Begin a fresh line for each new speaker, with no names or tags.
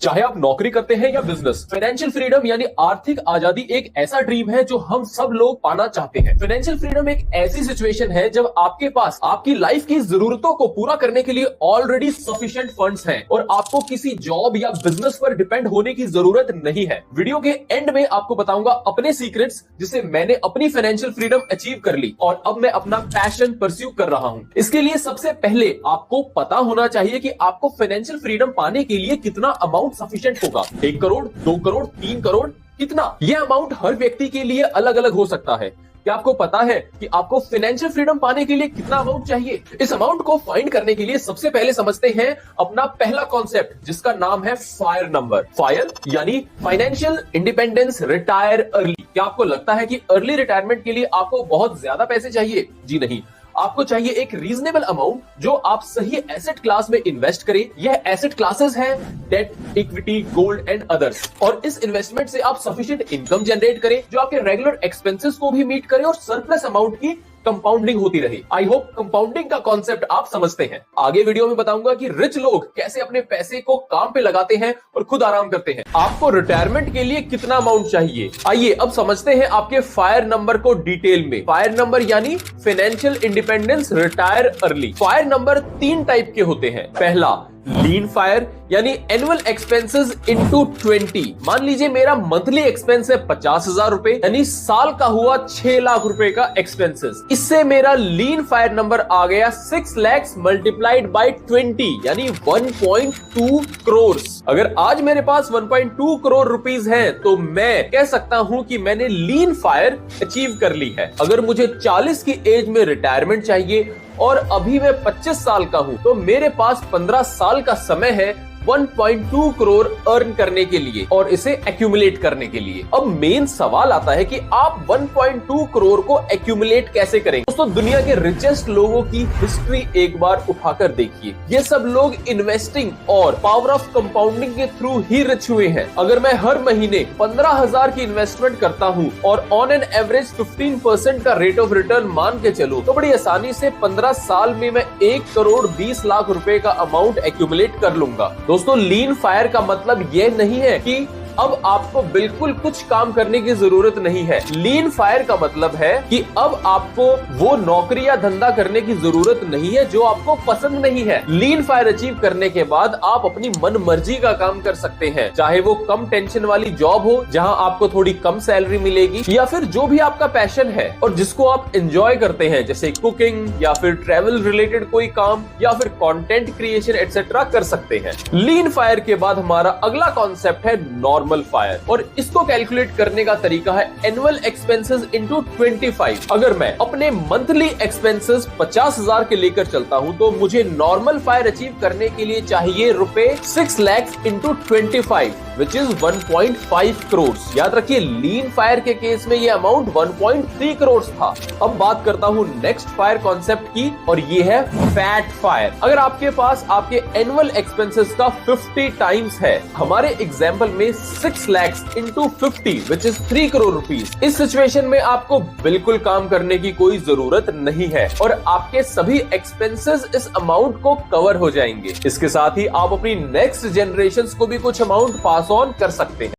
चाहे आप नौकरी करते हैं या बिजनेस। फाइनेंशियल फ्रीडम यानी आर्थिक आजादी एक ऐसा ड्रीम है जो हम सब लोग पाना चाहते हैं। फाइनेंशियल फ्रीडम एक ऐसी सिचुएशन है जब आपके पास आपकी लाइफ की जरूरतों को पूरा करने के लिए ऑलरेडी सफिशिएंट फंड्स हैं और आपको किसी जॉब या बिजनेस पर डिपेंड होने की जरूरत नहीं है। वीडियो के एंड में आपको बताऊंगा अपने सीक्रेट्स जिससे मैंने अपनी फाइनेंशियल फ्रीडम अचीव कर ली और अब मैं अपना पैशन परस्यू कर रहा हूं। इसके लिए सबसे पहले आपको पता होना चाहिए कि आपको फाइनेंशियल फ्रीडम पाने के लिए कितना अमाउंट सफिशिएंट होगा। 1 करोड़, 2 करोड़, 3 करोड़, कितना? यह अमाउंट हर व्यक्ति के लिए अलग अलग हो सकता है। क्या आपको पता है कि आपको फाइनेंशियल फ्रीडम पाने के लिए कितना अमाउंट चाहिए? इस अमाउंट को फाइंड करने के लिए सबसे पहले समझते हैं अपना पहला कॉन्सेप्ट जिसका नाम है फायर नंबर। फायर यानी फाइनेंशियल इंडिपेंडेंस रिटायर अर्ली। क्या आपको लगता है कि अर्ली रिटायरमेंट के लिए आपको बहुत ज्यादा पैसे चाहिए? जी नहीं, आपको चाहिए एक रीजनेबल अमाउंट जो आप सही एसेट क्लास में इन्वेस्ट करें। यह एसेट क्लासेस हैं debt, equity, gold and others. और इस इन्वेस्टमेंट से आप सफिशिएंट इनकम जनरेट करें जो आपके रेगुलर एक्सपेंसेस को भी मीट करे और सरप्लस अमाउंट की कंपाउंडिंग होती रहे। आई होप कंपाउंडिंग का कॉन्सेप्ट आप समझते हैं। आगे वीडियो में बताऊंगा कि रिच लोग कैसे अपने पैसे को काम पे लगाते हैं और खुद आराम करते हैं। आपको रिटायरमेंट के लिए कितना अमाउंट चाहिए? आइए अब समझते हैं आपके फायर नंबर को डिटेल में। फायर नंबर यानी financial independence retire early. Fire number 3 type के होते हैं। पहला लीन फायर यानी एनुअल एक्सपेंसेस इनटू 20। मान लीजिए मेरा मंथली एक्सपेंस है 50,000 रुपए यानी साल का हुआ 6 लाख रुपए का एक्सपेंसेस। इससे मेरा लीन फायर नंबर आ गया 6 लाख मल्टीप्लाइड बाय 20 यानी 1.2 करोड़। अगर आज मेरे पास 1.2 करोड़ रुपीस है तो मैं कह सकता हूं कि मैंने लीन फायर अचीव कर ली है। अगर मुझे 40 की एज में रिटायरमेंट चाहिए और अभी मैं 25 साल का हूं तो मेरे पास 15 साल का समय है 1.2 करोड़ अर्न करने के लिए और इसे एक्यूमुलेट करने के लिए। अब मेन सवाल आता है कि आप 1.2 करोड़ को एक्यूमुलेट कैसे करेंगे? दोस्तों, दुनिया के रिचेस्ट लोगों की हिस्ट्री एक बार उठाकर देखिए। ये सब लोग इन्वेस्टिंग और पावर ऑफ कंपाउंडिंग के थ्रू ही रिच हुए हैं। अगर मैं हर महीने 15,000 की इन्वेस्टमेंट करता हूँ और ऑन एन एवरेज 15% का रेट ऑफ रिटर्न मान के चलूं तो बड़ी आसानी से 15 साल में मैं 1 करोड़ 20 लाख रुपए का अमाउंट एक्यूमुलेट कर लूंगा। दोस्तों, लीन फायर का मतलब यह नहीं है कि अब आपको बिल्कुल कुछ काम करने की जरूरत नहीं है। लीन फायर का मतलब है कि अब आपको वो नौकरी या धंधा करने की जरूरत नहीं है जो आपको पसंद नहीं है। लीन फायर अचीव करने के बाद आप अपनी मन मर्जी का काम कर सकते हैं, चाहे वो कम टेंशन वाली जॉब हो जहां आपको थोड़ी कम सैलरी मिलेगी, या फिर जो भी आपका पैशन है और जिसको आप एंजॉय करते हैं जैसे कुकिंग या फिर ट्रेवल रिलेटेड कोई काम या फिर कंटेंट क्रिएशन एटसेट्रा कर सकते हैं। लीन फायर के बाद हमारा अगला कॉन्सेप्ट है नॉर्मल फायर और इसको कैलकुलेट करने का तरीका है एनुअल एक्सपेंसेस इनटू 25। अगर मैं अपने मंथली एक्सपेंसेस 50,000 के लेकर चलता हूं तो मुझे नॉर्मल फायर अचीव करने के लिए चाहिए रुपए 6 lakh into 25 which is 1.5 crore. याद रखिए, लीन फायर के केस में ये अमाउंट 1.3 करोड़ था। अब बात करता हूं नेक्स्ट फायर कॉन्सेप्ट की और ये है फैट फायर। अगर आपके पास आपके एनुअल एक्सपेंसेस का 50 टाइम्स है, हमारे एग्जाम्पल में 6 lakh into 50 which is 3 crore rupees. इस सिचुएशन में आपको बिल्कुल काम करने की कोई जरूरत नहीं है और आपके सभी एक्सपेंसेस इस अमाउंट को कवर हो जाएंगे। इसके साथ ही आप अपनी नेक्स्ट जनरेशन को भी कुछ अमाउंट पास ऑन कर सकते हैं।